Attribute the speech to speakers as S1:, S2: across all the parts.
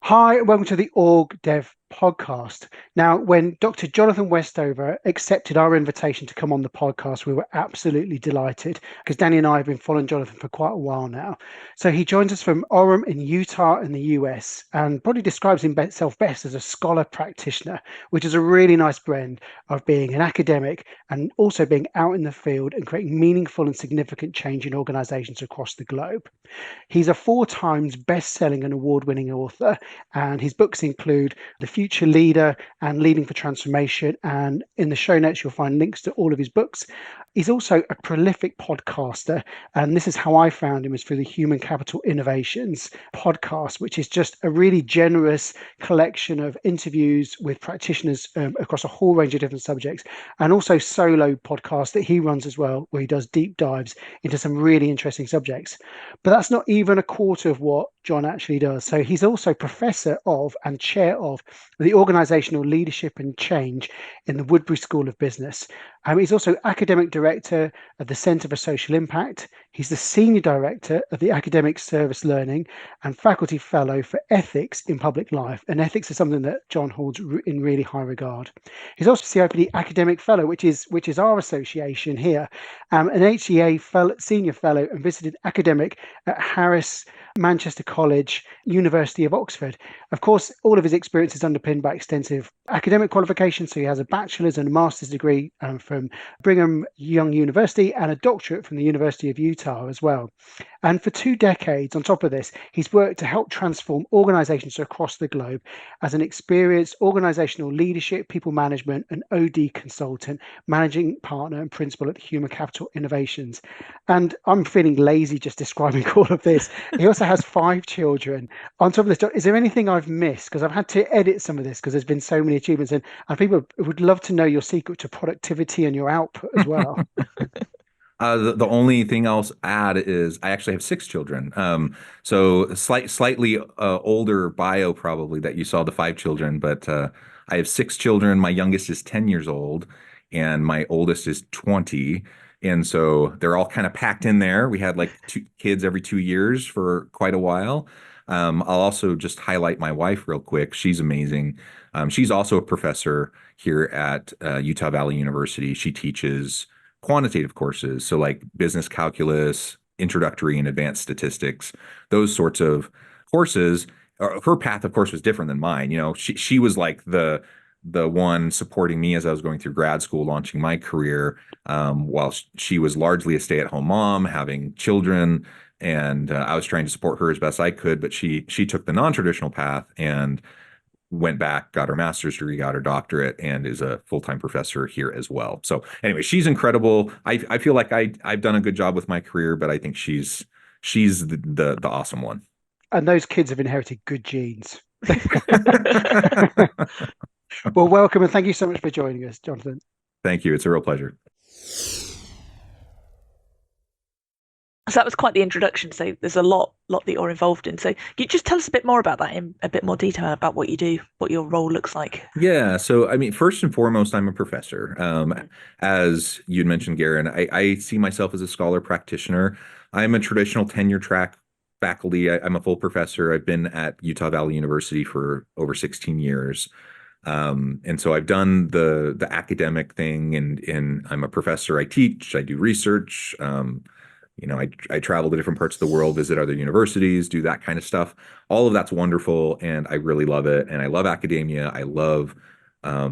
S1: Hi, and welcome to the OrgDev podcast. Now, when Dr. Jonathan Westover accepted our invitation to come on the podcast, we were absolutely delighted because Danny and I have been following Jonathan for quite a while now. So he joins us from Orem in Utah in the US and probably describes himself best as a scholar practitioner, which is a really nice blend of being an academic and also being out in the field and creating meaningful and significant change in organizations across the globe. He's a 4 times best-selling and award-winning author, and his books include The Future Leader and Leading for Transformation. And in the show notes, you'll find links to all of his books. He's also a prolific podcaster, and this is how I found him, is through the Human Capital Innovations podcast, which is just a really generous collection of interviews with practitioners across a whole range of different subjects, and also solo podcasts that he runs as well, where he does deep dives into some really interesting subjects. But that's not even a quarter of what John actually does. So he's also professor of and chair of the organizational leadership and change in the Woodbury School of Business. He's also academic director of the Centre for Social Impact. He's the senior director of the Academic Service Learning and faculty fellow for ethics in public life. And ethics is something that John holds in really high regard. He's also CIPD academic fellow, which is our association here, an HCA senior fellow and visited academic at Harris, Manchester College, University of Oxford. Of course, all of his experience is underpinned by extensive academic qualifications. So he has a bachelor's and a master's degree from Brigham Young University and a doctorate from the University of Utah as well. And for 2 decades, on top of this, he's worked to help transform organizations across the globe as an experienced organizational leadership, people management, and OD consultant, managing partner and principal at Human Capital Innovations. And I'm feeling lazy just describing all of this. He also has 5 children. On top of this, is there anything I've missed? Because I've had to edit some of this because there's been so many achievements, and people would love to know your secret to productivity and your output as well.
S2: The only thing I'll add is I actually have 6 children. So slightly older bio probably that you saw the 5 children, but I have 6 children. My youngest is 10 years old, and my oldest is 20. And so they're all kind of packed in there. We had like 2 kids every 2 years for quite a while. I'll also just highlight my wife real quick. She's amazing. She's also a professor here at Utah Valley University. She teaches quantitative courses, so like business calculus, introductory and advanced statistics, those sorts of courses. Her path, of course, was different than mine. You know, she was like the one supporting me as I was going through grad school, launching my career, while she was largely a stay-at-home mom, having children, and I was trying to support her as best I could. But she took the non-traditional path and went back, got her master's degree, got her doctorate, and is a full-time professor here as well. So anyway, she's incredible. I feel like I've done a good job with my career, but I think she's the awesome one.
S1: And those kids have inherited good genes. Well, welcome, and thank you so much for joining us, Jonathan.
S2: Thank you. It's a real pleasure.
S3: So that was quite the introduction. So there's a lot that you're involved in. So can you just tell us a bit more about that in a bit more detail about what you do, what your role looks like?
S2: Yeah. So, I mean, first and foremost, I'm a professor. As you'd mentioned, Garen, I see myself as a scholar practitioner. I'm a traditional tenure track faculty. I'm a full professor. I've been at Utah Valley University for over 16 years. And so I've done the academic thing, and I'm a professor. I teach, I do research. I travel to different parts of the world, visit other universities, do that kind of stuff. All of that's wonderful, and I really love it. And I love academia. I love, I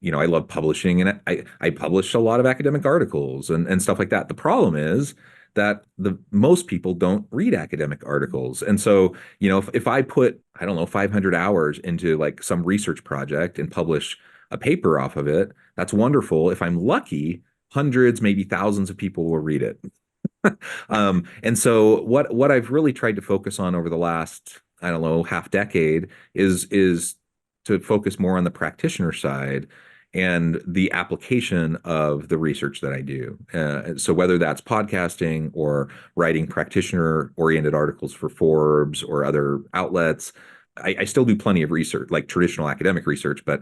S2: love publishing, and I publish a lot of academic articles and stuff like that. The problem is that most people don't read academic articles. And so, if I put, 500 hours into like some research project and publish a paper off of it, that's wonderful. If I'm lucky, hundreds, maybe thousands of people will read it. And so what I've really tried to focus on over the last, half decade is to focus more on the practitioner side and the application of the research that I do. So whether that's podcasting or writing practitioner-oriented articles for Forbes or other outlets, I still do plenty of research, like traditional academic research, but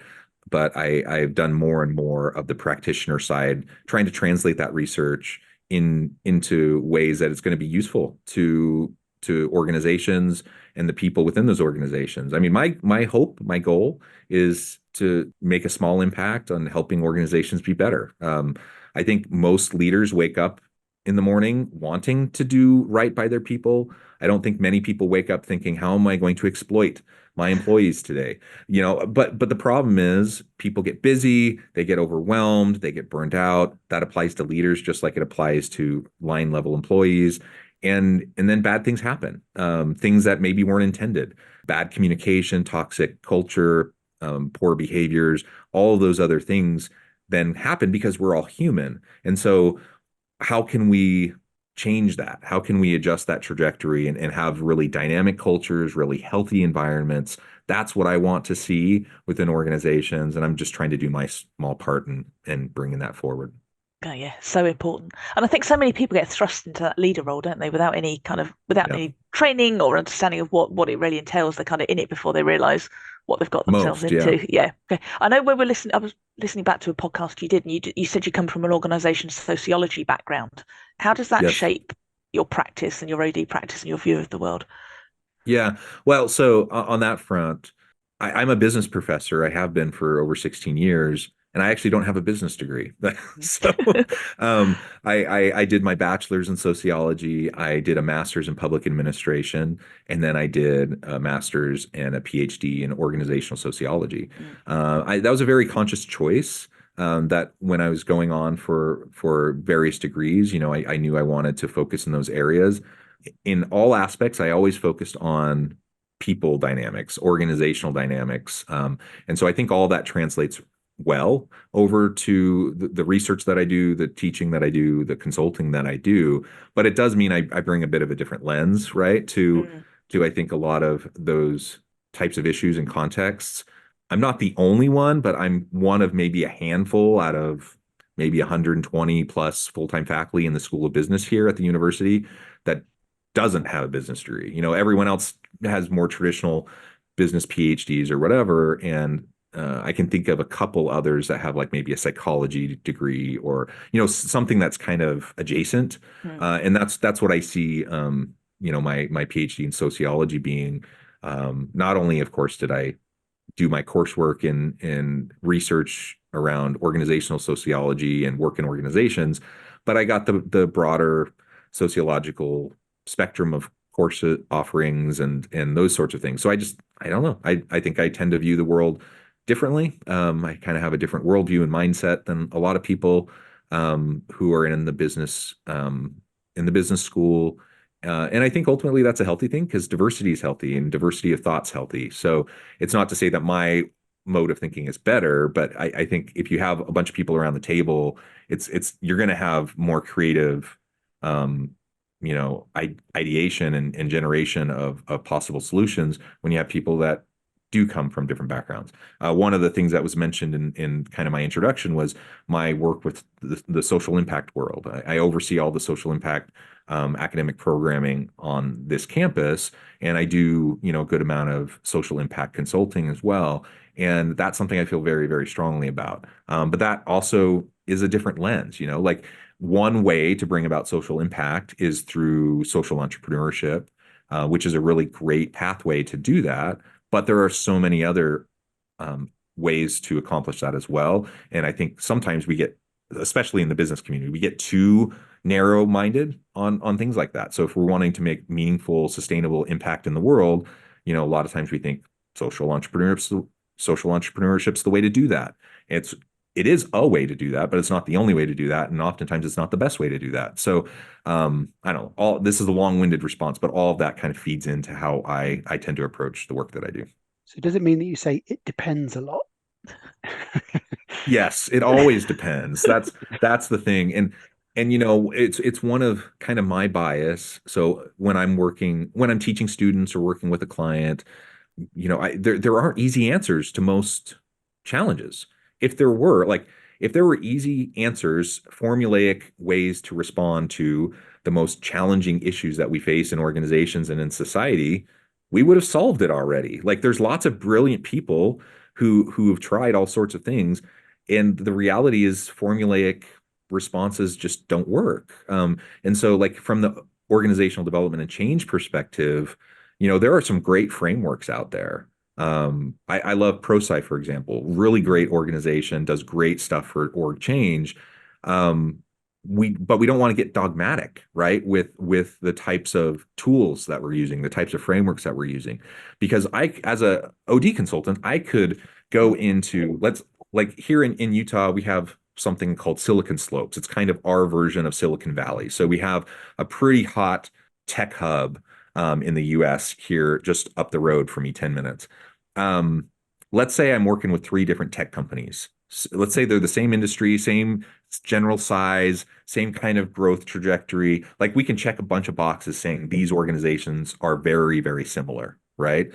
S2: I've done more and more of the practitioner side, trying to translate that research into ways that it's going to be useful to organizations and the people within those organizations. I mean, my hope, my goal is to make a small impact on helping organizations be better. I think most leaders wake up in the morning wanting to do right by their people. I don't think many people wake up thinking, how am I going to exploit my employees today? But the problem is people get busy, they get overwhelmed, they get burned out. That applies to leaders just like it applies to line level employees. And then bad things happen, things that maybe weren't intended, bad communication, toxic culture, poor behaviors, all of those other things then happen because we're all human. And so how can we change that? How can we adjust that trajectory and have really dynamic cultures, really healthy environments? That's what I want to see within organizations. And I'm just trying to do my small part in bringing that forward.
S3: Oh, yeah, so important. And I think so many people get thrust into that leader role, don't they, without any any training or understanding of what it really entails. They're kind of in it before they realize what they've got themselves into. Yeah. Okay. I know when I was listening back to a podcast you did, and you said you come from an organization sociology background. How does that shape your practice and your OD practice and your view of the world?
S2: Yeah. Well, so on that front, I'm a business professor. I have been for over 16 years. And I actually don't have a business degree. So I did my bachelor's in sociology. I did a master's in public administration. And then I did a master's and a PhD in organizational sociology. That was a very conscious choice. That when I was going on for various degrees, I knew I wanted to focus in those areas. In all aspects, I always focused on people dynamics, organizational dynamics. And so I think all that translates well over to the research that I do, the teaching that I do, the consulting that I do. But it does mean I bring a bit of a different lens, right, to I think a lot of those types of issues and contexts. I'm not the only one, but I'm one of maybe a handful out of maybe 120 plus full-time faculty in the School of Business here at the university that doesn't have a business degree. Everyone else has more traditional business PhDs or whatever, and I can think of a couple others that have like maybe a psychology degree or something that's kind of adjacent, and that's what I see. My PhD in sociology being not only, of course, did I do my coursework in research around organizational sociology and work in organizations, but I got the broader sociological spectrum of course offerings and those sorts of things. So I don't know. I think I tend to view the world differently. I kind of have a different worldview and mindset than a lot of people who are in the business school. And I think ultimately that's a healthy thing because diversity is healthy and diversity of thought's healthy. So it's not to say that my mode of thinking is better, but I think if you have a bunch of people around the table, you're going to have more creative ideation and generation of possible solutions when you have people that do come from different backgrounds. One of the things that was mentioned in kind of my introduction was my work with the social impact world. I oversee all the social impact academic programming on this campus, and I do a good amount of social impact consulting as well. And that's something I feel very, very strongly about. But that also is a different lens. Like one way to bring about social impact is through social entrepreneurship, which is a really great pathway to do that. But there are so many other ways to accomplish that as well. And I think sometimes we get, especially in the business community, we get too narrow-minded on things like that. So if we're wanting to make meaningful, sustainable impact in the world, a lot of times we think social entrepreneurship's the way to do that. It is a way to do that, but it's not the only way to do that. And oftentimes it's not the best way to do that. So I don't know, this is a long-winded response, but all of that kind of feeds into how I tend to approach the work that I do.
S1: So does it mean that you say it depends a lot?
S2: Yes, it always depends. That's the thing. And it's one of kind of my bias. So when I'm teaching students or working with a client, there aren't easy answers to most challenges. If there were easy answers, formulaic ways to respond to the most challenging issues that we face in organizations and in society, we would have solved it already. Like there's lots of brilliant people who have tried all sorts of things, and the reality is formulaic responses just don't work. And so like from the organizational development and change perspective, There are some great frameworks out there. I love ProSci, for example, really great organization, does great stuff for org change. But we don't want to get dogmatic, right? With the types of tools that we're using, the types of frameworks that we're using, because as a OD consultant, I could go into, like here in Utah, we have something called Silicon Slopes. It's kind of our version of Silicon Valley. So we have a pretty hot tech hub in the US here, just up the road from me, 10 minutes. Let's say I'm working with 3 different tech companies. Let's say they're the same industry, same general size, same kind of growth trajectory. Like we can check a bunch of boxes saying these organizations are very, very similar, right?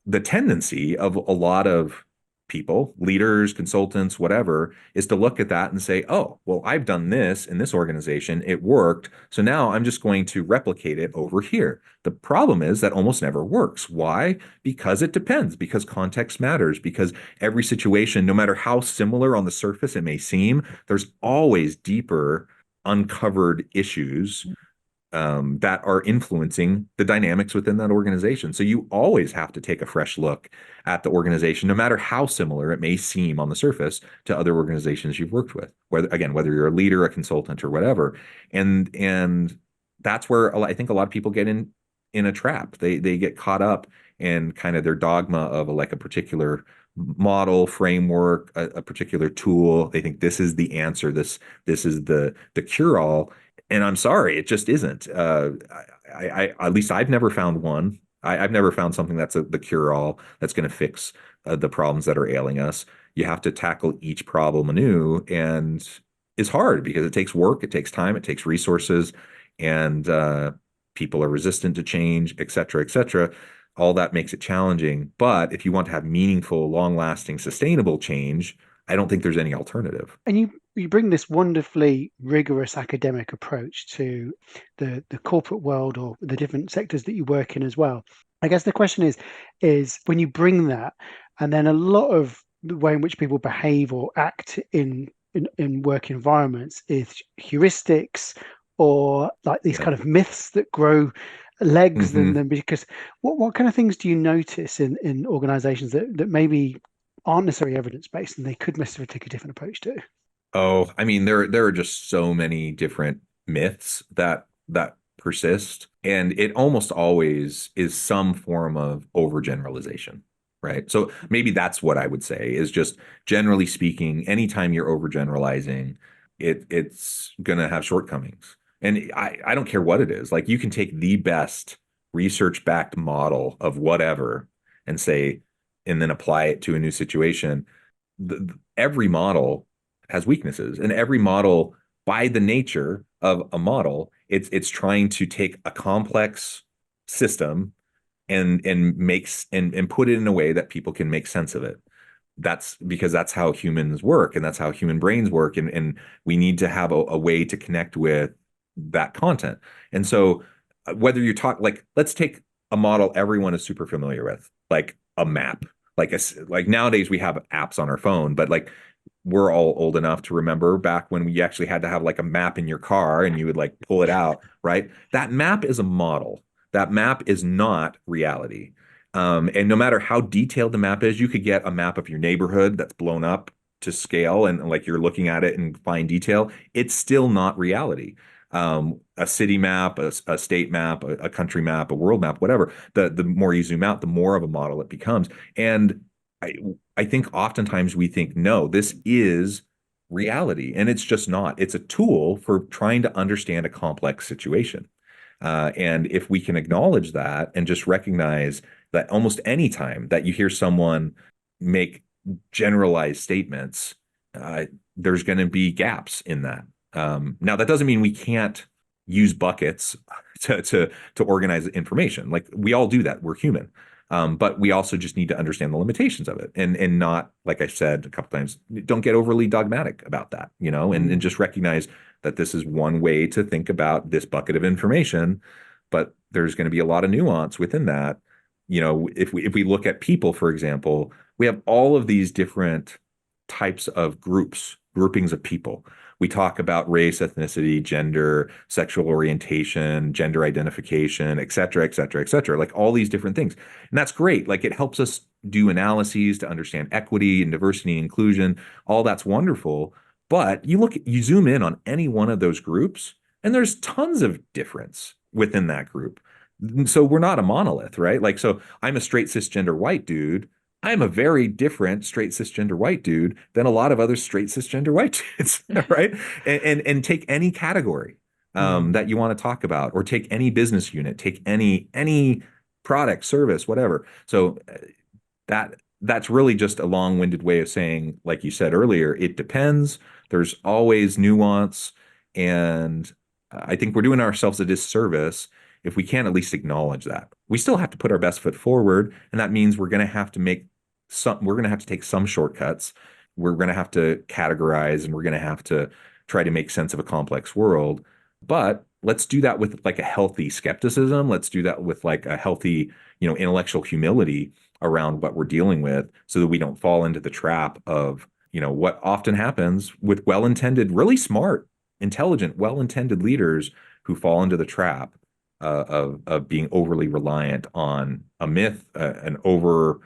S2: The tendency of a lot of people, leaders, consultants, whatever, is to look at that and say, oh, well, I've done this in this organization. It worked. So now I'm just going to replicate it over here. The problem is that almost never works. Why? Because it depends, because context matters, because every situation, no matter how similar on the surface it may seem, there's always deeper uncovered issues that are influencing the dynamics within that organization. So you always have to take a fresh look at the organization, no matter how similar it may seem on the surface to other organizations you've worked with. Whether you're a leader, a consultant, or whatever, and that's where I think a lot of people get in a trap. They get caught up in kind of their dogma of like a particular model, framework, a particular tool. They think this is the answer. This is the cure-all. And I'm sorry, it just isn't. I at least I've never found one. I've never found something that's the cure-all that's going to fix the problems that are ailing us. You have to tackle each problem anew, and it's hard because it takes work, it takes time, it takes resources, and people are resistant to change, et cetera, et cetera. All that makes it challenging. But if you want to have meaningful, long-lasting, sustainable change, I don't think there's any alternative.
S1: And you bring this wonderfully rigorous academic approach to the corporate world or the different sectors that you work in as well. I guess the question is when you bring that, and then a lot of the way in which people behave or act in work environments is heuristics or like these kind of myths that grow legs than them. Because what kind of things do you notice in organizations that maybe aren't necessarily evidence-based and they could necessarily take a different approach to?
S2: Oh, I mean, there are just so many different myths that persist, and it almost always is some form of overgeneralization, right? So maybe that's what I would say is just generally speaking, anytime you're overgeneralizing, it's gonna have shortcomings. And I don't care what it is. Like you can take the best research-backed model of whatever and say, and then apply it to a new situation. Every model has weaknesses, and every model, by the nature of a model, it's trying to take a complex system and put it in a way that people can make sense of it. That's because that's how humans work, and that's how human brains work, and we need to have a way to connect with that content. And so whether you talk, like, let's take a model everyone is super familiar with, like a map. Like nowadays we have apps on our phone, but like we're all old enough to remember back when we actually had to have like a map in your car and you would like pull it out, right? That map is a model. That map is not reality. And no matter how detailed the map is, you could get a map of your neighborhood that's blown up to scale and like you're looking at it in fine detail. It's still not reality. A city map, a state map, a country map, a world map, whatever. The more you zoom out, the more of a model it becomes. And I think oftentimes we think, no, this is reality, and it's just not. It's a tool for trying to understand a complex situation. And if we can acknowledge that and just recognize that almost any time that you hear someone make generalized statements, there's going to be gaps in that. Now, that doesn't mean we can't use buckets to organize information. Like we all do that. We're human. But we also just need to understand the limitations of it and not, like I said a couple times, don't get overly dogmatic about that, and just recognize that this is one way to think about this bucket of information, but there's going to be a lot of nuance within that. If we look at people, for example, we have all of these different types of groupings of people. We talk about race, ethnicity, gender, sexual orientation, gender identification, et cetera, et cetera, et cetera, like all these different things. And that's great. Like it helps us do analyses to understand equity and diversity and inclusion. All that's wonderful. But you zoom in on any one of those groups, and there's tons of difference within that group. So we're not a monolith, right? Like, so I'm a straight cisgender white dude. I'm a very different straight cisgender white dude than a lot of other straight cisgender white dudes, right? And take any category that you want to talk about, or take any business unit, take any product, service, whatever. So that's really just a long-winded way of saying, like you said earlier, it depends. There's always nuance, and I think we're doing ourselves a disservice if we can't at least acknowledge that. We still have to put our best foot forward, and that means we're going to have to take some shortcuts. We're going to have to categorize, and we're going to have to try to make sense of a complex world. But let's do that with like a healthy skepticism. Let's do that with like a healthy, intellectual humility around what we're dealing with, so that we don't fall into the trap of, what often happens with well-intended, really smart, intelligent, well-intended leaders who fall into the trap of being overly reliant on a myth, an over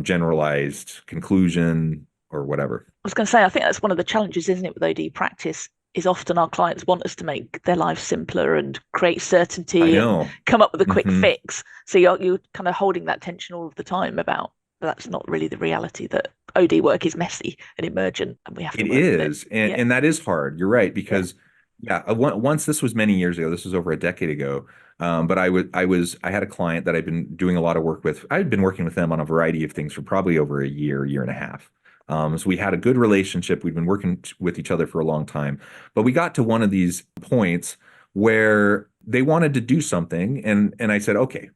S2: generalized conclusion, or whatever.
S3: I was going to say, I think that's one of the challenges, isn't it, with OD practice, is often our clients want us to make their lives simpler and create certainty and come up with a quick fix. So you're kind of holding that tension all of the time about, but that's not really the reality, that OD work is messy and emergent, and we have to work with it.
S2: And that is hard. You're right, because once, this was many years ago, this was over a decade ago. But I had a client that I'd been doing a lot of work with. I'd been working with them on a variety of things for probably over a year and a half. So we had a good relationship. We'd been working with each other for a long time, but we got to one of these points where they wanted to do something. And I said, okay,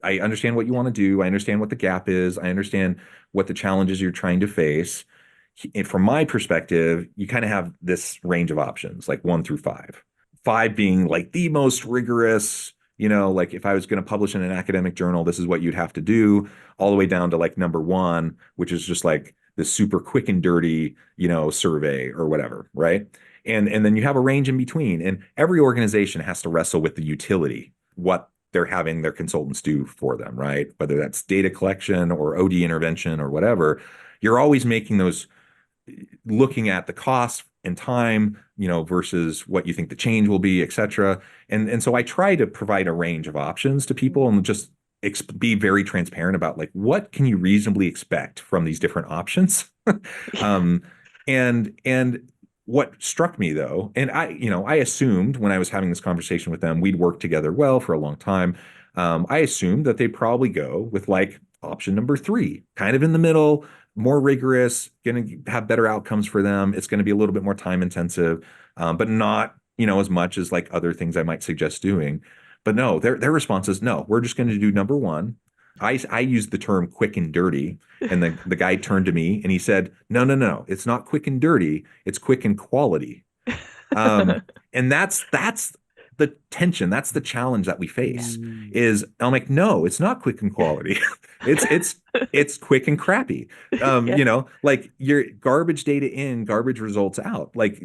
S2: I understand what you want to do. I understand what the gap is. I understand what the challenges you're trying to face. And from my perspective, you kind of have this range of options, like 1 through 5. 5 being like the most rigorous, like if I was going to publish in an academic journal, this is what you'd have to do, all the way down to like number 1, which is just like the super quick and dirty, survey or whatever, right? And then you have a range in between. And every organization has to wrestle with the utility, what they're having their consultants do for them, right? Whether that's data collection or OD intervention or whatever, you're always making those, looking at the cost and time, versus what you think the change will be, et cetera. And so I try to provide a range of options to people, and just be very transparent about like, what can you reasonably expect from these different options? And what struck me though, and I assumed when I was having this conversation with them, we'd worked together well for a long time. I assumed that they'd probably go with like option number 3, kind of in the middle, more rigorous, going to have better outcomes for them. It's going to be a little bit more time intensive, but not, as much as like other things I might suggest doing. But no, their response is, no, we're just going to do number 1. I used the term quick and dirty, and the guy turned to me and he said, no, it's not quick and dirty, it's quick and quality. And that's the tension. That's the challenge that we face. Is I'm like, no, it's not quick and quality. it's quick and crappy. Like your garbage data in, garbage results out. Like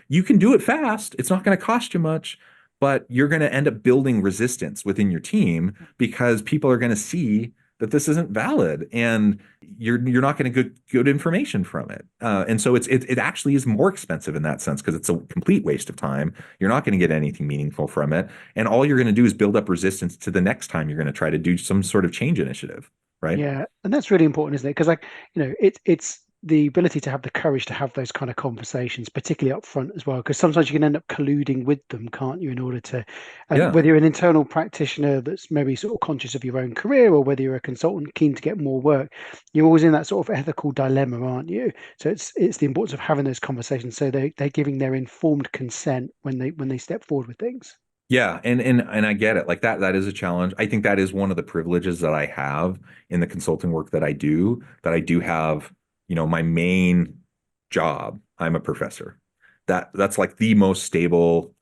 S2: you can do it fast. It's not going to cost you much, but you're going to end up building resistance within your team, because people are going to see that this isn't valid, and you're not going to get good information from it. And so it actually is more expensive in that sense, because it's a complete waste of time. You're not going to get anything meaningful from it. And all you're going to do is build up resistance to the next time you're going to try to do some sort of change initiative. Right.
S1: Yeah. And that's really important, isn't it? Because it's the ability to have the courage to have those kind of conversations, particularly up front as well, because sometimes you can end up colluding with them, can't you, in order to, whether you're an internal practitioner that's maybe sort of conscious of your own career, or whether you're a consultant keen to get more work, you're always in that sort of ethical dilemma, aren't you? So it's the importance of having those conversations, so they're giving their informed consent when they step forward with things.
S2: Yeah, and I get it. Like that is a challenge. I think that is one of the privileges that I have in the consulting work that I do have, my main job. I'm a professor. That's like the most stable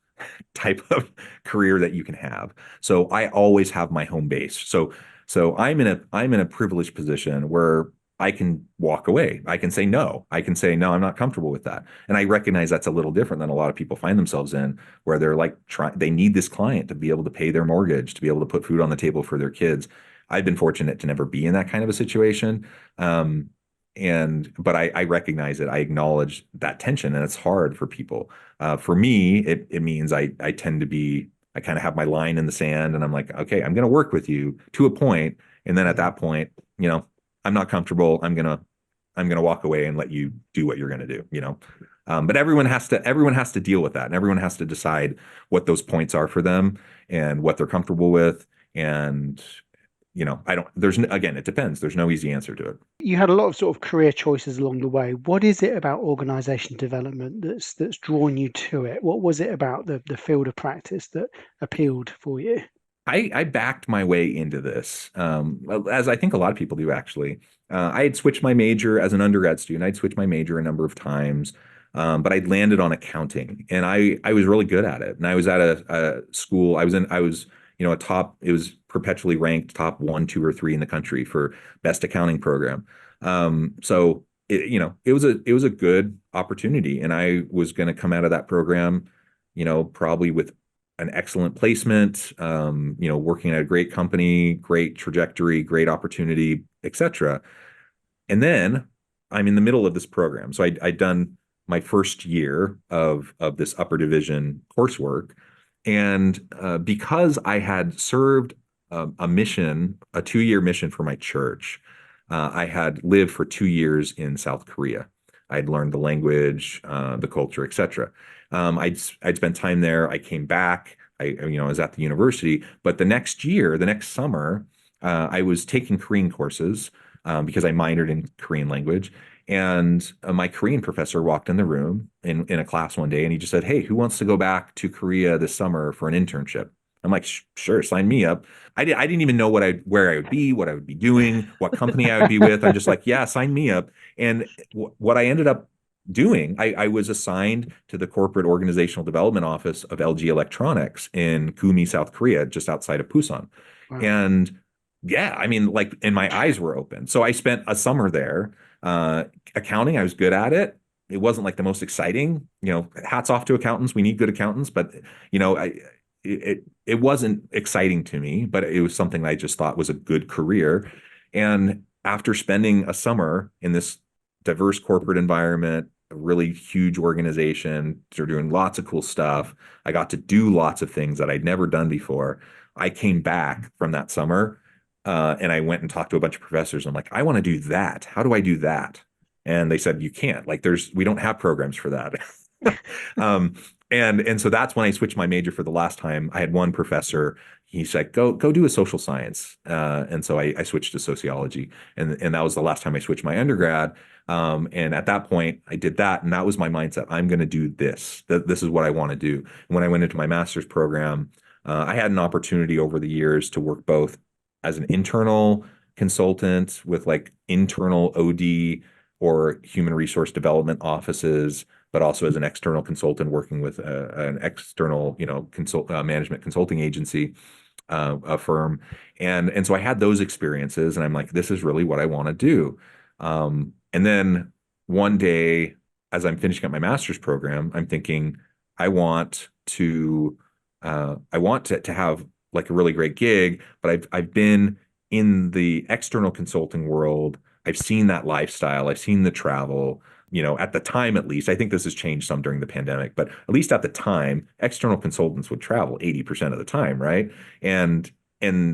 S2: type of career that you can have. So I always have my home base. So I'm in a privileged position where I can walk away. I can say no. I can say, no, I'm not comfortable with that. And I recognize that's a little different than a lot of people find themselves in, where they're like, they need this client to be able to pay their mortgage, to be able to put food on the table for their kids. I've been fortunate to never be in that kind of a situation. But I recognize it. I acknowledge that tension, and it's hard for people. For me, it means I tend to be, I kind of have my line in the sand, and I'm like, okay, I'm going to work with you to a point, and then at that point, I'm not comfortable. I'm gonna walk away and let you do what you're gonna do. But everyone has to deal with that, and everyone has to decide what those points are for them and what they're comfortable with. And again, it depends. There's no easy answer to it.
S1: You had a lot of sort of career choices along the way. What is it about organization development that's drawn you to it? What was it about the field of practice that appealed for you?
S2: I backed my way into this, as I think a lot of people do, actually. I had switched my major as an undergrad student. I'd switched my major a number of times, but I'd landed on accounting, and I was really good at it. And I was at a school. I was a top. It was perpetually ranked top 1, 2, or 3 in the country for best accounting program. So it was a good opportunity, and I was going to come out of that program, probably with an excellent placement, working at a great company, great trajectory, great opportunity, etc. And then I'm in the middle of this program. So I'd done my first year of this upper division coursework. And because I had served a 2-year mission for my church, I had lived for 2 years in South Korea. I'd learned the language, the culture, etc. I'd spent time there. I came back. I was at the university, but the next summer, I was taking Korean courses because I minored in Korean language. And my Korean professor walked in the room in a class one day, and he just said, "Hey, who wants to go back to Korea this summer for an internship?" I'm like, "Sure, sign me up." I didn't even know where I would be, what I would be doing, what company I would be with. I'm just like, "Yeah, sign me up." And what I ended up doing, I was assigned to the corporate organizational development office of LG Electronics in Gumi, South Korea, just outside of Busan. Wow. And yeah, and my eyes were open. So I spent a summer there. Accounting, I was good at it. It wasn't like the most exciting, hats off to accountants. We need good accountants, but it wasn't exciting to me, but it was something I just thought was a good career. And after spending a summer in this diverse corporate environment, a really huge organization, they're doing lots of cool stuff. I got to do lots of things that I'd never done before. I came back from that summer, and I went and talked to a bunch of professors. I'm like, I want to do that. How do I do that? And they said, you can't. We don't have programs for that. And so that's when I switched my major for the last time. I had one professor. He said, go do a social science. And so I switched to sociology. And that was the last time I switched my undergrad. And at that point, I did that. And that was my mindset. I'm going to do this. This is what I want to do. And when I went into my master's program, I had an opportunity over the years to work both as an internal consultant with internal OD or human resource development offices, but also as an external consultant working with an external, management consulting agency, a firm. And so I had those experiences, and I'm like, this is really what I want to do. And then one day, as I'm finishing up my master's program, I'm thinking, I want to have a really great gig, but I've been in the external consulting world. I've seen that lifestyle. I've seen the travel, at the time, at least. I think this has changed some during the pandemic, but at least at the time, external consultants would travel 80% of the time, right? And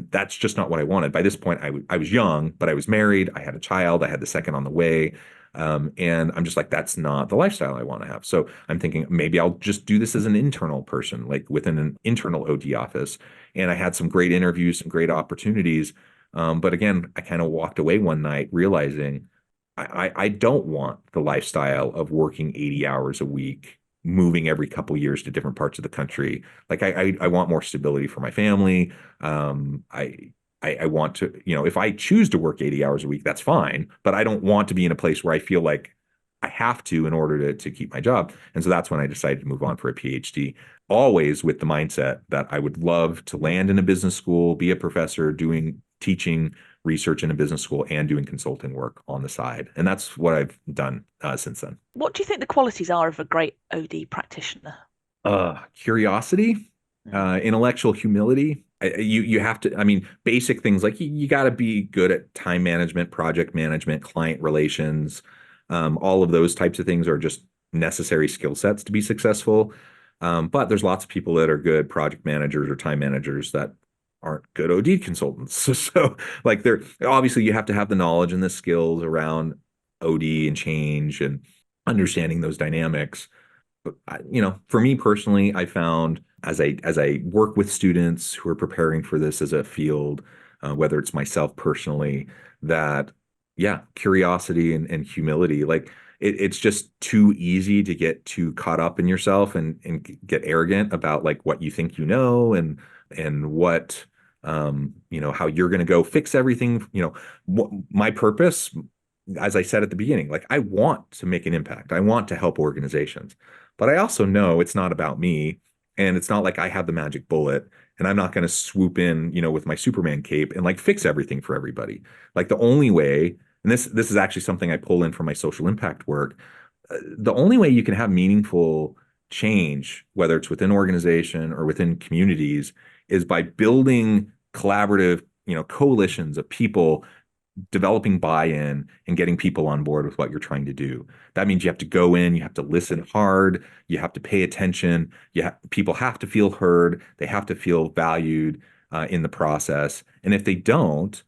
S2: that's just not what I wanted. By this point, I was young, but I was married. I had a child. I had the second on the way. And I'm just like, that's not the lifestyle I want to have. So I'm thinking maybe I'll just do this as an internal person, within an internal OD office. And I had some great interviews, some great opportunities. But again, I kind of walked away one night realizing I don't want the lifestyle of working 80 hours a week, moving every couple of years to different parts of the country. I want more stability for my family. I want to, if I choose to work 80 hours a week, that's fine. But I don't want to be in a place where I feel like I have to in order to keep my job. And so that's when I decided to move on for a PhD, always with the mindset that I would love to land in a business school, be a professor, teaching research in a business school and doing consulting work on the side. And that's what I've done since then.
S3: What do you think the qualities are of a great OD practitioner?
S2: Curiosity, intellectual humility. You have to, I mean, basic things like you got to be good at time management, project management, client relations. All of those types of things are just necessary skill sets to be successful. But there's lots of people that are good project managers or time managers that aren't good OD consultants. So like they're obviously you have to have the knowledge and the skills around OD and change and understanding those dynamics. But for me personally, I found as I work with students who are preparing for this as a field, whether it's myself personally, that curiosity and humility, like it's just too easy to get too caught up in yourself and get arrogant about like what you think and what how you're going to go fix everything. My purpose, as I said at the beginning, like I want to make an impact. I want to help organizations, but I also know it's not about me, and it's not like I have the magic bullet, and I'm not going to swoop in, with my Superman cape and like fix everything for everybody. Like the only way, and this is actually something I pull in from my social impact work, the only way you can have meaningful change, whether it's within organization or within communities, is by building collaborative, coalitions of people, developing buy-in and getting people on board with what you're trying to do. That means you have to go in, you have to listen hard, you have to pay attention, people have to feel heard, they have to feel valued in the process. And if they don't,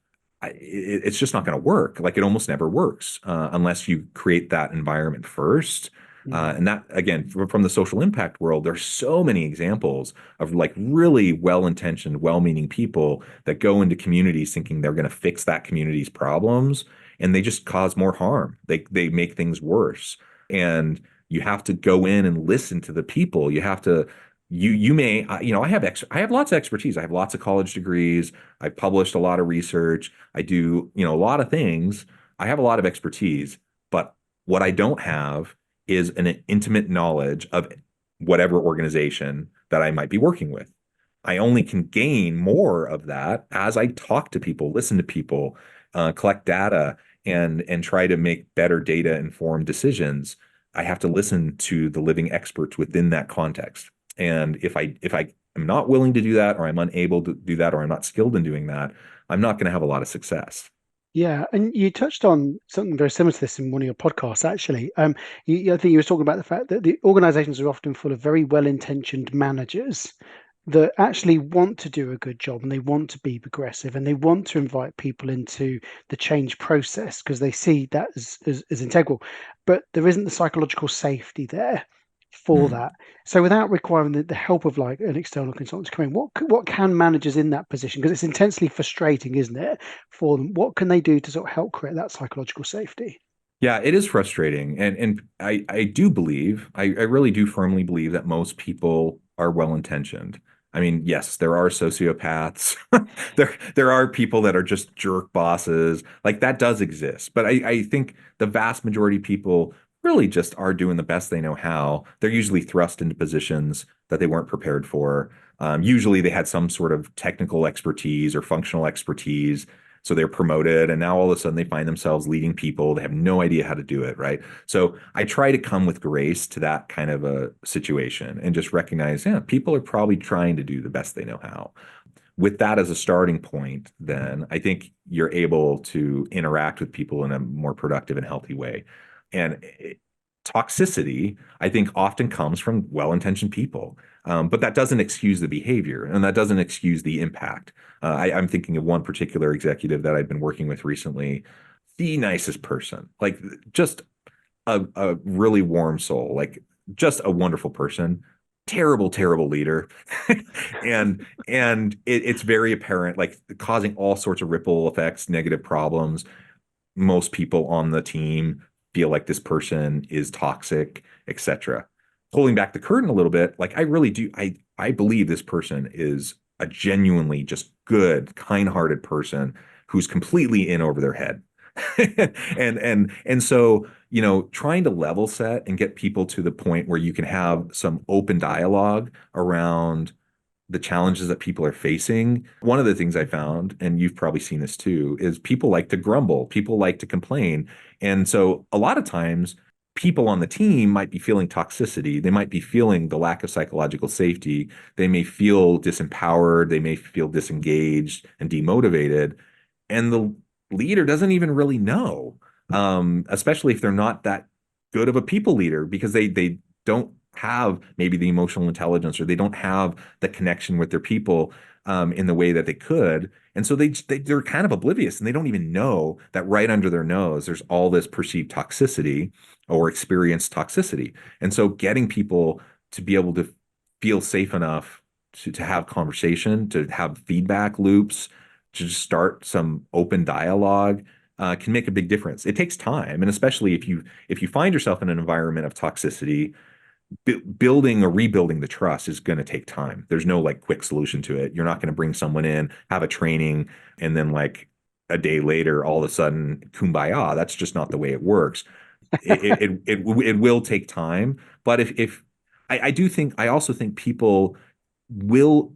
S2: it's just not going to work. Like it almost never works unless you create that environment first. And that, again, from the social impact world, there's so many examples of like really well-intentioned, well-meaning people that go into communities thinking they're going to fix that community's problems, and they just cause more harm. They make things worse. And you have to go in and listen to the people. You have to, you may, I have lots of expertise. I have lots of college degrees. I've published a lot of research. I do, a lot of things. I have a lot of expertise, but what I don't have is an intimate knowledge of whatever organization that I might be working with. I only can gain more of that as I talk to people, listen to people, collect data, and try to make better data-informed decisions. I have to listen to the living experts within that context. And if I am not willing to do that, or I'm unable to do that, or I'm not skilled in doing that, I'm not going to have a lot of success.
S1: Yeah, and you touched on something very similar to this in one of your podcasts, actually. I think you were talking about the fact that the organizations are often full of very well-intentioned managers that actually want to do a good job, and they want to be progressive, and they want to invite people into the change process because they see that as integral. But there isn't the psychological safety there for that. So without requiring the help of like an external consultant to come in, what can managers in that position, because it's intensely frustrating, isn't it, for them, what can they do to sort of help create that psychological safety?
S2: Yeah, it is frustrating. And I do believe, I really do firmly believe that most people are well-intentioned. I mean, yes, there are sociopaths. There are people that are just jerk bosses. Like that does exist. But I think the vast majority of people really just are doing the best they know how. They're usually thrust into positions that they weren't prepared for. Usually they had some sort of technical expertise or functional expertise. So they're promoted, and now all of a sudden they find themselves leading people. They have no idea how to do it, right? So I try to come with grace to that kind of a situation and just recognize, people are probably trying to do the best they know how. With that as a starting point, then I think you're able to interact with people in a more productive and healthy way. And toxicity, I think, often comes from well-intentioned people. But that doesn't excuse the behavior, and that doesn't excuse the impact. I'm thinking of one particular executive that I've been working with recently, the nicest person, like just a really warm soul, like just a wonderful person, terrible, terrible leader. and it's very apparent, like causing all sorts of ripple effects, negative problems. Most people on the team feel like this person is toxic, etc. Pulling back the curtain a little bit, like I really do, I believe this person is a genuinely just good, kind-hearted person who's completely in over their head. and so, trying to level set and get people to the point where you can have some open dialogue around the challenges that people are facing, one of the things I found, and you've probably seen this too, is people like to grumble, people like to complain. And so a lot of times people on the team might be feeling toxicity. They might be feeling the lack of psychological safety. They may feel disempowered. They may feel disengaged and demotivated. And the leader doesn't even really know, especially if they're not that good of a people leader, because they don't have maybe the emotional intelligence, or they don't have the connection with their people in the way that they could. And so they're kind of oblivious, and they don't even know that right under their nose, there's all this perceived toxicity or experienced toxicity. And so getting people to be able to feel safe enough to have conversation, to have feedback loops, to just start some open dialogue can make a big difference. It takes time. And especially if you find yourself in an environment of toxicity, building or rebuilding the trust is going to take time. There's no like quick solution to it. You're not going to bring someone in, have a training, and then like a day later, all of a sudden, kumbaya. That's just not the way it works. It will take time. But if I do think, I also think people will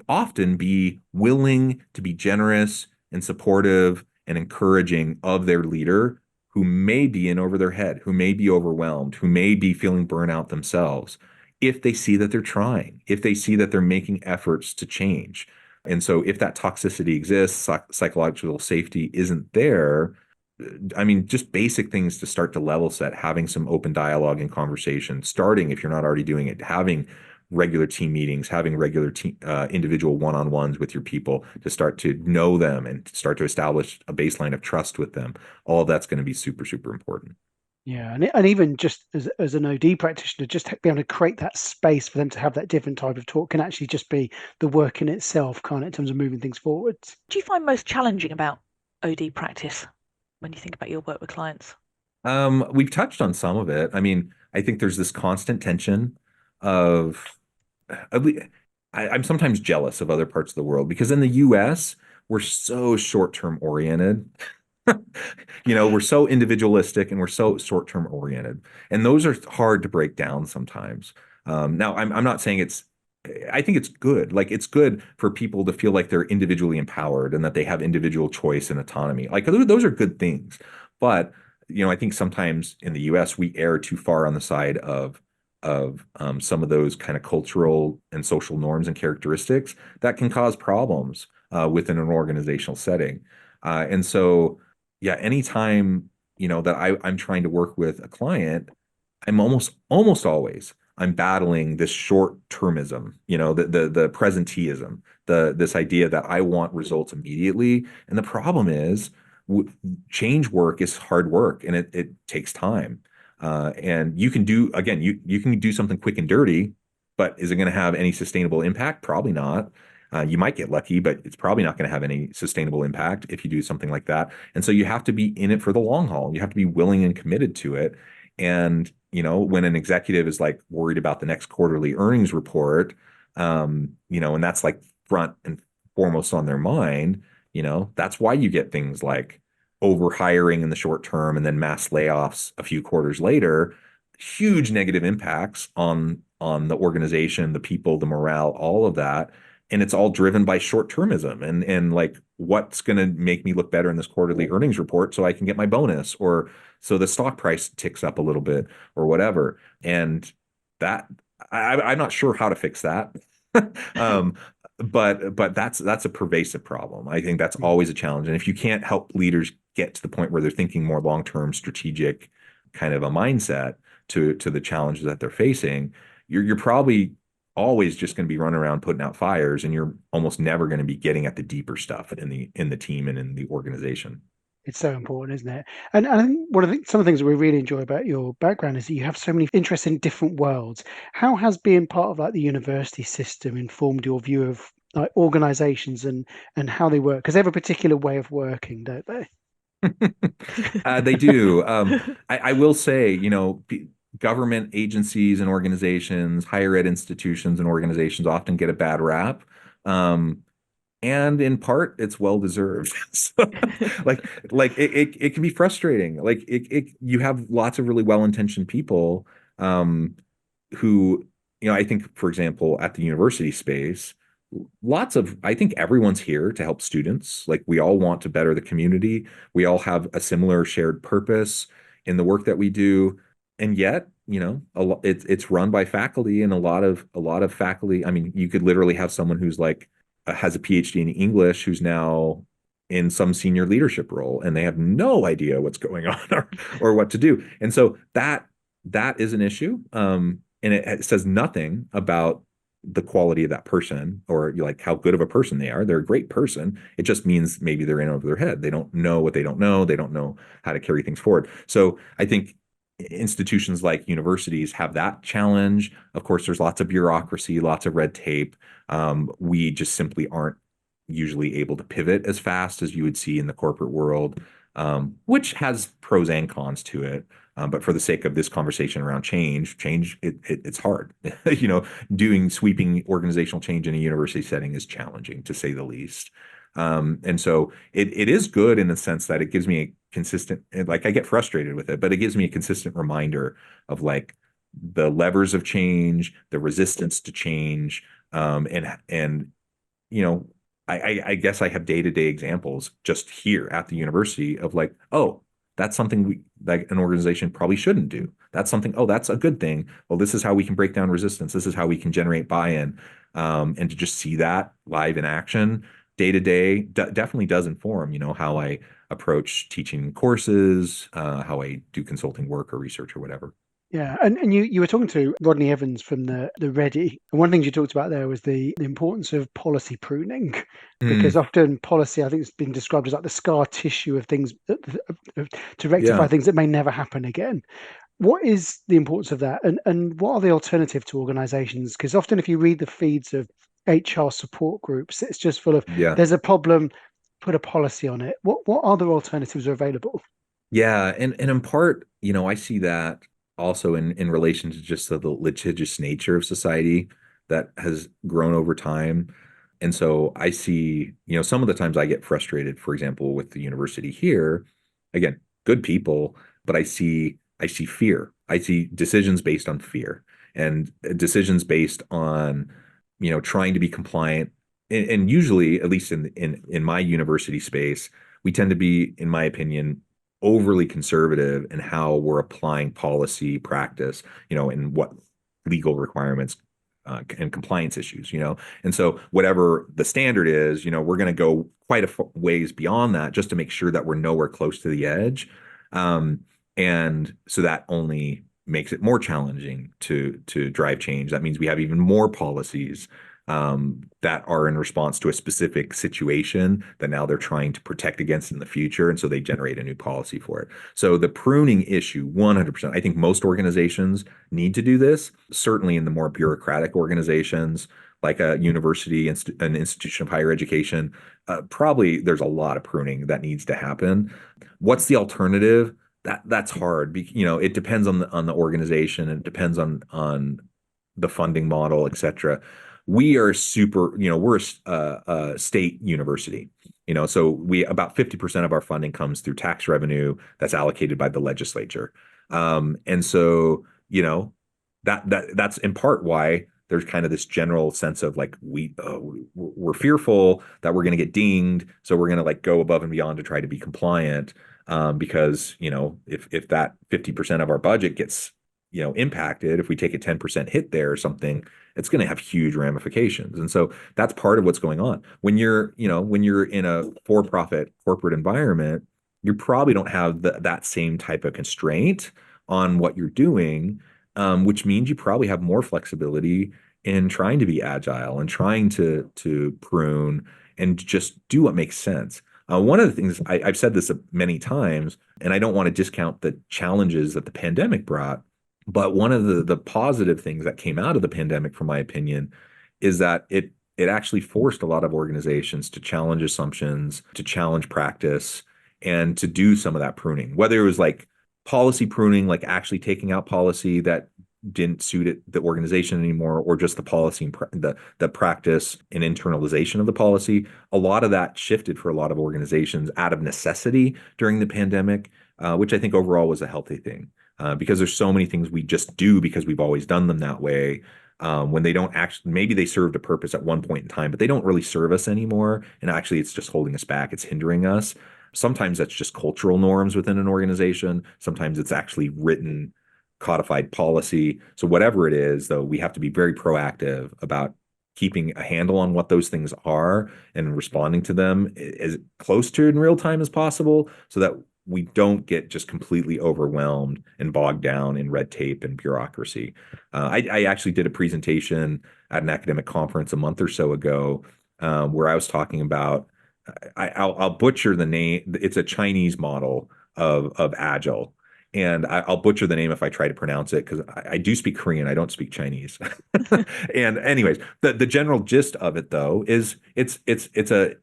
S2: often be willing to be generous and supportive and encouraging of their leader, who may be in over their head, who may be overwhelmed, who may be feeling burnout themselves, if they see that they're trying, if they see that they're making efforts to change. And so if that toxicity exists, psychological safety isn't there, I mean, just basic things to start to level set, having some open dialogue and conversation, starting, if you're not already doing it, having regular team meetings, having regular individual one-on-ones with your people to start to know them and start to establish a baseline of trust with them. All of that's going to be super, super important.
S1: Yeah, and even just as an OD practitioner, just be able to create that space for them to have that different type of talk can actually just be the work in itself, kind of, in terms of moving things forward.
S3: Do you find most challenging about OD practice when you think about your work with clients?
S2: We've touched on some of it. I mean, I think there's this constant tension of, I'm sometimes jealous of other parts of the world, because in the US, we're so short-term oriented. We're so individualistic and we're so short-term oriented. And those are hard to break down sometimes. Now, I'm not saying I think it's good. Like, it's good for people to feel like they're individually empowered and that they have individual choice and autonomy. Like, those are good things. But, I think sometimes in the US, we err too far on the side of some of those kind of cultural and social norms and characteristics that can cause problems within an organizational setting. And so, yeah, anytime, that I'm trying to work with a client, I'm almost always I'm battling this short-termism, the presenteeism, this idea that I want results immediately. And the problem is, change work is hard work, and it takes time. And you can do, again, you can do something quick and dirty, but is it going to have any sustainable impact? Probably not. You might get lucky, but it's probably not going to have any sustainable impact if you do something like that. And so you have to be in it for the long haul. You have to be willing and committed to it. And, when an executive is like worried about the next quarterly earnings report, and that's like front and foremost on their mind, that's why you get things like over hiring in the short term and then mass layoffs a few quarters later, huge negative impacts on the organization, the people, the morale, all of that. And it's all driven by short-termism and like, what's going to make me look better in this quarterly earnings report so I can get my bonus, or so the stock price ticks up a little bit, or whatever. And that I'm not sure how to fix that. But that's a pervasive problem. I think that's always a challenge. And if you can't help leaders get to the point where they're thinking more long-term strategic kind of a mindset to the challenges that they're facing, you're probably always just going to be running around putting out fires, and you're almost never going to be getting at the deeper stuff in the team and in the organization.
S1: It's so important, isn't it? And I think some of the things that we really enjoy about your background is that you have so many interests in different worlds. How has being part of like the university system informed your view of like organizations and how they work? Because they have a particular way of working, don't they?
S2: They do. I will say, government agencies and organizations, higher ed institutions and organizations often get a bad rap. And in part, it's well deserved. So, like it can be frustrating. Like you have lots of really well-intentioned people who, I think, for example, at the university space, I think everyone's here to help students. Like we all want to better the community. We all have a similar shared purpose in the work that we do. And yet, it's run by faculty, and a lot of faculty. I mean, you could literally have someone who's like has a PhD in English who's now in some senior leadership role, and they have no idea what's going on or what to do. And so that is an issue. And it says nothing about the quality of that person or like how good of a person they are. They're a great person. It just means maybe they're in over their head. They don't know what they don't know. They don't know how to carry things forward. So I think institutions like universities have that challenge. Of course, there's lots of bureaucracy, lots of red tape. We just simply aren't usually able to pivot as fast as you would see in the corporate world, which has pros and cons to it. But for the sake of this conversation around change, it's hard. Doing sweeping organizational change in a university setting is challenging, to say the least. And so it is good in the sense that it gives me a consistent, like I get frustrated with it, but it gives me a consistent reminder of like the levers of change, the resistance to change, and I guess I have day-to-day examples just here at the university of like, oh, that's something like an organization probably shouldn't do. That's something, oh, that's a good thing. Well, this is how we can break down resistance. This is how we can generate buy-in. And to just see that live in action day to day definitely does inform, how I approach teaching courses, how I do consulting work or research or whatever.
S1: Yeah, and you were talking to Rodney Evans from the Ready, and one of the things you talked about there was the importance of policy pruning, because often policy, I think, it's been described as like the scar tissue of things to rectify things that may never happen again. What is the importance of that, and what are the alternative to organisations? Because often, if you read the feeds of HR support groups, it's just full of there's a problem, put a policy on it. What other alternatives are available?
S2: Yeah, and in part, I see that also in relation to just the litigious nature of society that has grown over time. And so I see, some of the times I get frustrated, for example, with the university here, again, good people, but I see fear. I see decisions based on fear and decisions based on, trying to be compliant. And usually, at least in my university space, we tend to be, in my opinion, overly conservative in how we're applying policy practice, and what legal requirements and compliance issues, And so whatever the standard is, we're going to go quite a ways beyond that just to make sure that we're nowhere close to the edge. And so that only makes it more challenging to drive change. That means we have even more policies that are in response to a specific situation that now they're trying to protect against in the future. And so they generate a new policy for it. So the pruning issue, 100%, I think most organizations need to do this, certainly in the more bureaucratic organizations like a university, an institution of higher education. Probably there's a lot of pruning that needs to happen. What's the alternative? That's hard. It depends on the organization, and it depends on the funding model, et cetera. We are we're a state university, so about 50% of our funding comes through tax revenue that's allocated by the legislature. And so, that's in part why there's kind of this general sense of like, we're fearful that we're going to get dinged. So we're going to like go above and beyond to try to be compliant. Because, if that 50% of our budget gets, impacted, if we take a 10% hit there or something, it's going to have huge ramifications. And so that's part of what's going on. When you're in a for-profit corporate environment, you probably don't have that same type of constraint on what you're doing, which means you probably have more flexibility in trying to be agile and trying to prune and just do what makes sense. One of the things I've said this many times, and I don't want to discount the challenges that the pandemic brought, but one of the positive things that came out of the pandemic, from my opinion, is that it actually forced a lot of organizations to challenge assumptions, to challenge practice, and to do some of that pruning. Whether it was like policy pruning, like actually taking out policy that didn't suit the organization anymore, or just the policy and the practice and internalization of the policy. A lot of that shifted for a lot of organizations out of necessity during the pandemic, which I think overall was a healthy thing. Because there's so many things we just do because we've always done them that way, when they don't actually, maybe they served a purpose at one point in time, but they don't really serve us anymore. And actually, it's just holding us back. It's hindering us. Sometimes that's just cultural norms within an organization. Sometimes it's actually written, codified policy. So whatever it is, though, we have to be very proactive about keeping a handle on what those things are and responding to them as close to in real time as possible so that we don't get just completely overwhelmed and bogged down in red tape and bureaucracy. I actually did a presentation at an academic conference a month or so ago where I was talking about, I'll butcher the name. It's a Chinese model of Agile. And I'll butcher the name if I try to pronounce it because I do speak Korean. I don't speak Chinese. And anyways, the general gist of it though is it's a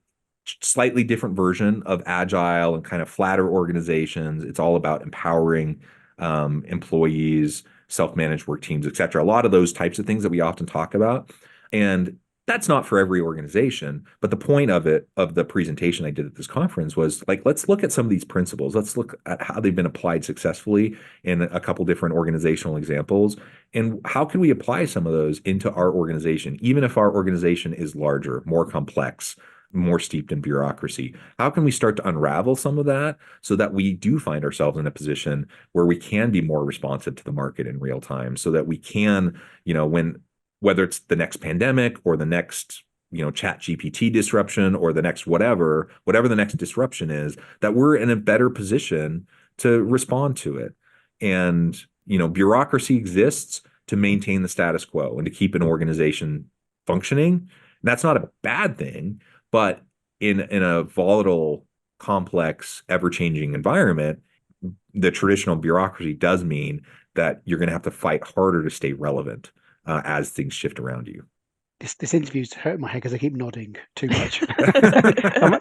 S2: slightly different version of agile and kind of flatter organizations. It's all about empowering employees, self-managed work teams, et cetera. A lot of those types of things that we often talk about. And that's not for every organization, but the point of it, of the presentation I did at this conference was like, let's look at some of these principles. Let's look at how they've been applied successfully in a couple different organizational examples. And how can we apply some of those into our organization, even if our organization is larger, more complex, more steeped in bureaucracy? How can we start to unravel some of that so that we do find ourselves in a position where we can be more responsive to the market in real time so that we can, whether it's the next pandemic or the next, chat GPT disruption or the next whatever the next disruption is, that we're in a better position to respond to it. And, bureaucracy exists to maintain the status quo and to keep an organization functioning. That's not a bad thing, but in a volatile, complex, ever-changing environment, the traditional bureaucracy does mean that you're going to have to fight harder to stay relevant as things shift around you.
S1: This interview's hurt my head because I keep nodding too much.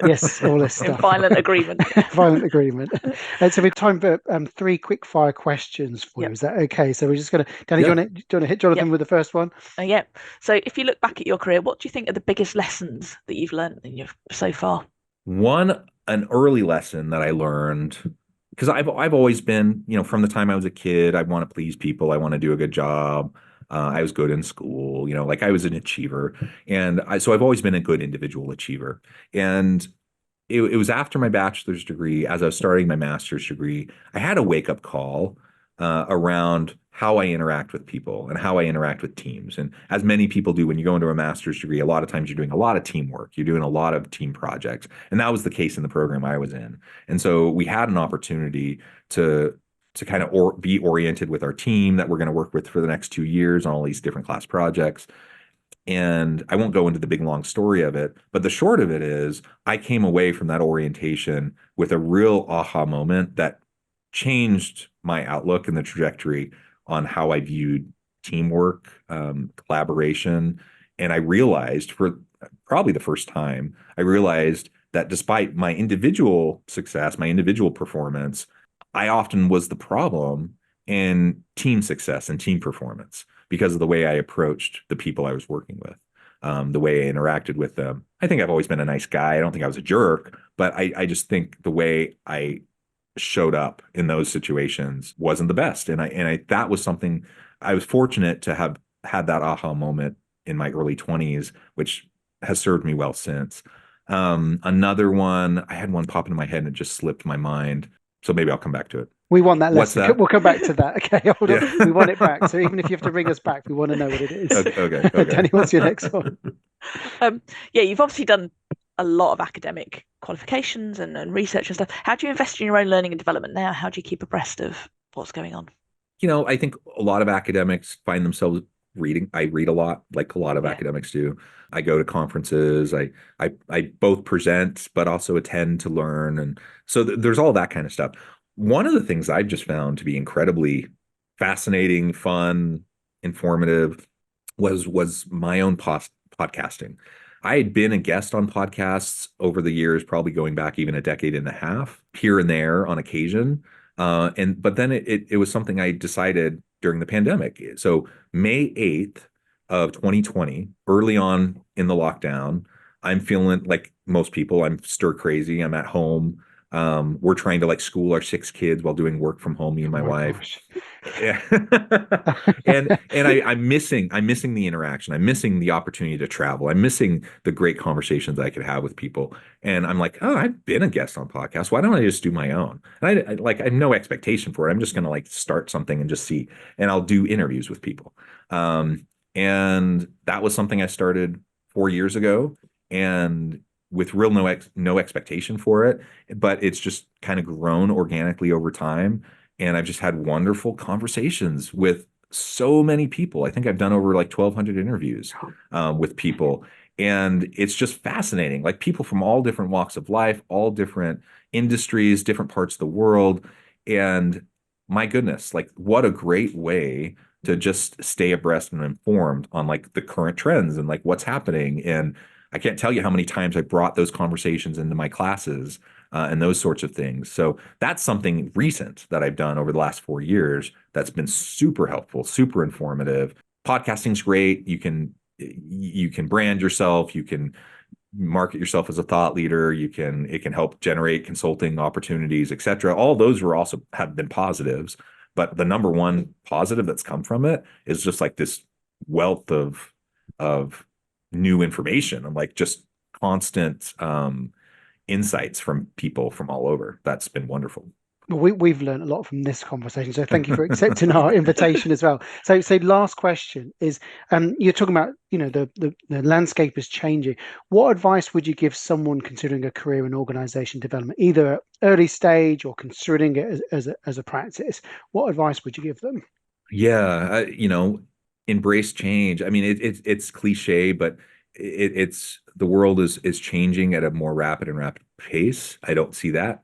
S1: Yes, all this stuff.
S3: In violent agreement.
S1: Violent agreement. And so we have time for 3 quick fire questions for you. Is that okay? So we're just going to, Danny, do you want to hit Jonathan with the first one?
S3: Yeah. So if you look back at your career, what do you think are the biggest lessons that you've learned so far?
S2: An early lesson that I learned, because I've always been, from the time I was a kid, I want to please people. I want to do a good job. I was good in school, I was an achiever. And so I've always been a good individual achiever. And it was after my bachelor's degree, as I was starting my master's degree, I had a wake-up call around how I interact with people and how I interact with teams. And as many people do when you go into a master's degree, a lot of times you're doing a lot of teamwork. You're doing a lot of team projects. And that was the case in the program I was in. And so we had an opportunity to kind of be oriented with our team that we're going to work with for the next 2 years on all these different class projects. And I won't go into the big, long story of it, but the short of it is I came away from that orientation with a real aha moment that changed my outlook and the trajectory on how I viewed teamwork, collaboration. And I realized for probably the first time, that despite my individual success, my individual performance, I often was the problem in team success and team performance because of the way I approached the people I was working with, the way I interacted with them. I think I've always been a nice guy. I don't think I was a jerk, but I just think the way I showed up in those situations wasn't the best. And that was something I was fortunate to have had that aha moment in my early 20s, which has served me well since. Another one, I had one pop into my head and it just slipped my mind. So maybe I'll come back to it.
S1: We want that
S2: What's
S1: lesson.
S2: that?
S1: We'll come back to that. Okay, hold on. We want it back. So even if you have to ring us back, we want to know what it is.
S2: Okay.
S1: Danny, what's your next one?
S3: You've obviously done a lot of academic qualifications and research and stuff. How do you invest in your own learning and development now? How do you keep abreast of what's going on?
S2: I think a lot of academics find themselves reading. I read a lot, like a lot of academics do. I go to conferences. I both present, but also attend to learn. And so there's all that kind of stuff. One of the things I've just found to be incredibly fascinating, fun, informative was my own podcasting. I had been a guest on podcasts over the years, probably going back even a decade and a half, here and there on occasion. But then it was something I decided during the pandemic. So May 8th of 2020, early on in the lockdown, I'm feeling like most people, I'm stir crazy. I'm at home. We're trying to like school our 6 kids while doing work from home, me and my wife.
S1: Gosh.
S2: Yeah. I'm missing the interaction. I'm missing the opportunity to travel. I'm missing the great conversations I could have with people. And I'm like, oh, I've been a guest on podcasts. Why don't I just do my own? And I have no expectation for it. I'm just gonna like start something and just see. And I'll do interviews with people. And that was something I started 4 years ago, and with real no expectation for it, but it's just kind of grown organically over time. And I've just had wonderful conversations with so many people. I think I've done over like 1,200 interviews with people. And it's just fascinating. Like people from all different walks of life, all different industries, different parts of the world. And my goodness, like what a great way to just stay abreast and informed on like the current trends and like what's happening. And I can't tell you how many times I brought those conversations into my classes and those sorts of things. So that's something recent that I've done over the last 4 years that's been super helpful, super informative. Podcasting's great. You can brand yourself. You can market yourself as a thought leader. It can help generate consulting opportunities, et cetera. All those have been positives. But the number one positive that's come from it is just like this wealth of new information and like just constant insights from people from all over. That's been wonderful.
S1: Well, we've learned a lot from this conversation, so thank you for accepting our invitation as well. So last question is, you're talking about, the landscape is changing. What advice would you give someone considering a career in organization development, either at early stage or considering it as a practice? What advice would you give them?
S2: Yeah, embrace change. I mean, it's cliche, but it's the world is changing at a more rapid pace. I don't see that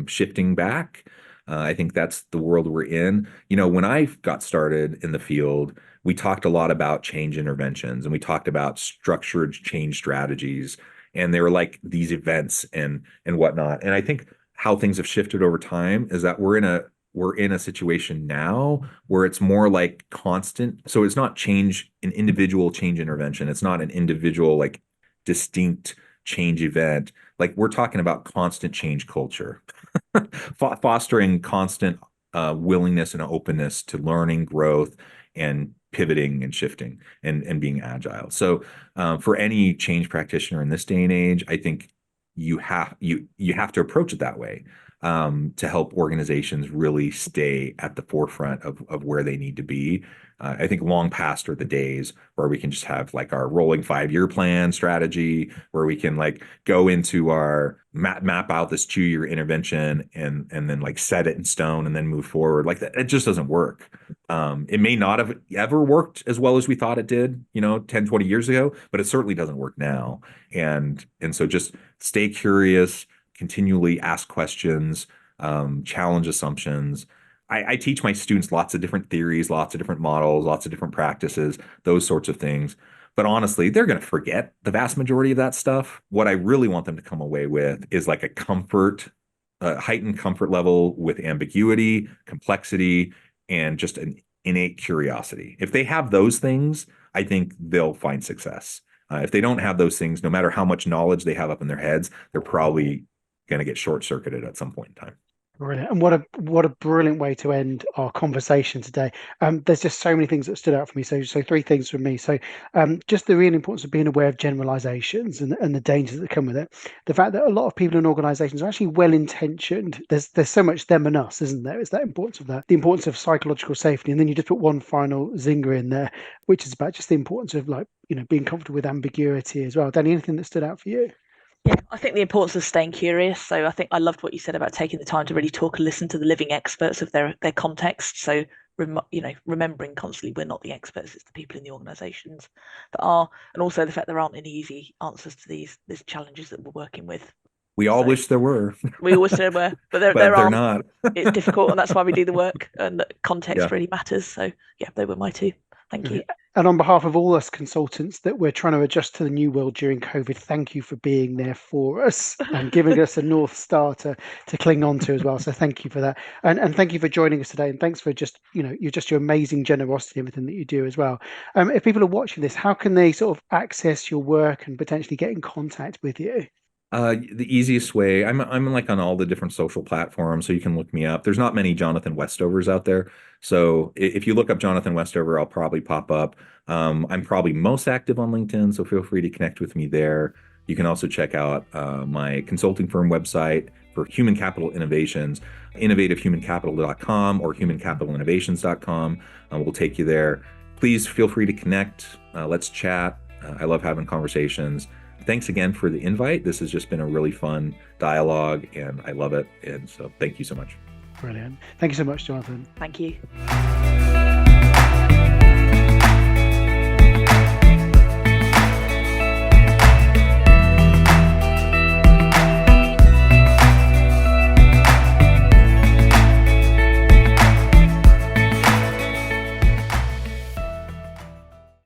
S2: shifting back. I think that's the world we're in. When I got started in the field, we talked a lot about change interventions and we talked about structured change strategies, and they were like these events and whatnot. And I think how things have shifted over time is that we're in a situation now where it's more like constant. So it's not an individual change intervention. It's not an individual, like distinct change event. Like we're talking about constant change culture, fostering constant willingness and openness to learning, growth, and pivoting and shifting and being agile. So for any change practitioner in this day and age, I think you have to approach it that way. To help organizations really stay at the forefront of where they need to be. I think long past are the days where we can just have like our rolling 5-year plan strategy, where we can like go into our map out this 2-year intervention and then like set it in stone and then move forward. Like that, it just doesn't work. It may not have ever worked as well as we thought it did, 10, 20 years ago, but it certainly doesn't work now. And so just stay curious, continually ask questions, challenge assumptions. I teach my students lots of different theories, lots of different models, lots of different practices, those sorts of things. But honestly, they're going to forget the vast majority of that stuff. What I really want them to come away with is like a heightened comfort level with ambiguity, complexity, and just an innate curiosity. If they have those things, I think they'll find success. If they don't have those things, no matter how much knowledge they have up in their heads, they're probably going to get short-circuited at some point in time.
S1: Brilliant. And what a brilliant way to end our conversation today. There's just so many things that stood out for me. So 3 things from me. So just the real importance of being aware of generalizations and the dangers that come with it. The fact that a lot of people in organizations are actually well-intentioned. There's so much them and us, isn't there? It's that importance of that. The importance of psychological safety. And then you just put one final zinger in there, which is about just the importance of being comfortable with ambiguity as well. Danny, anything that stood out for you?
S3: Yeah, I think the importance of staying curious. So I think I loved what you said about taking the time to really talk and listen to the living experts of their context. So remembering constantly we're not the experts; it's the people in the organisations that are, and also the fact there aren't any easy answers to these challenges that we're working with.
S2: We all wish there were.
S3: We always say were, but there
S2: they're
S3: aren't.
S2: Not.
S3: It's difficult, and that's why we do the work, and the context really matters. So yeah, they were my 2. Thank you.
S1: And on behalf of all us consultants that we're trying to adjust to the new world during COVID, thank you for being there for us and giving us a North Star to cling on to as well. So thank you for that. And thank you for joining us today. And thanks for just, your amazing generosity, everything that you do as well. If people are watching this, how can they sort of access your work and potentially get in contact with you?
S2: The easiest way, I'm like on all the different social platforms, so you can look me up. There's not many Jonathan Westovers out there. So if you look up Jonathan Westover, I'll probably pop up. I'm probably most active on LinkedIn, so feel free to connect with me there. You can also check out my consulting firm website for human capital innovations, innovativehumancapital.com or humancapitalinnovations.com. We'll take you there. Please feel free to connect. Let's chat. I love having conversations. Thanks again for the invite. This has just been a really fun dialogue, and I love it. And so thank you so much.
S1: Brilliant. Thank you so much, Jonathan.
S3: Thank you.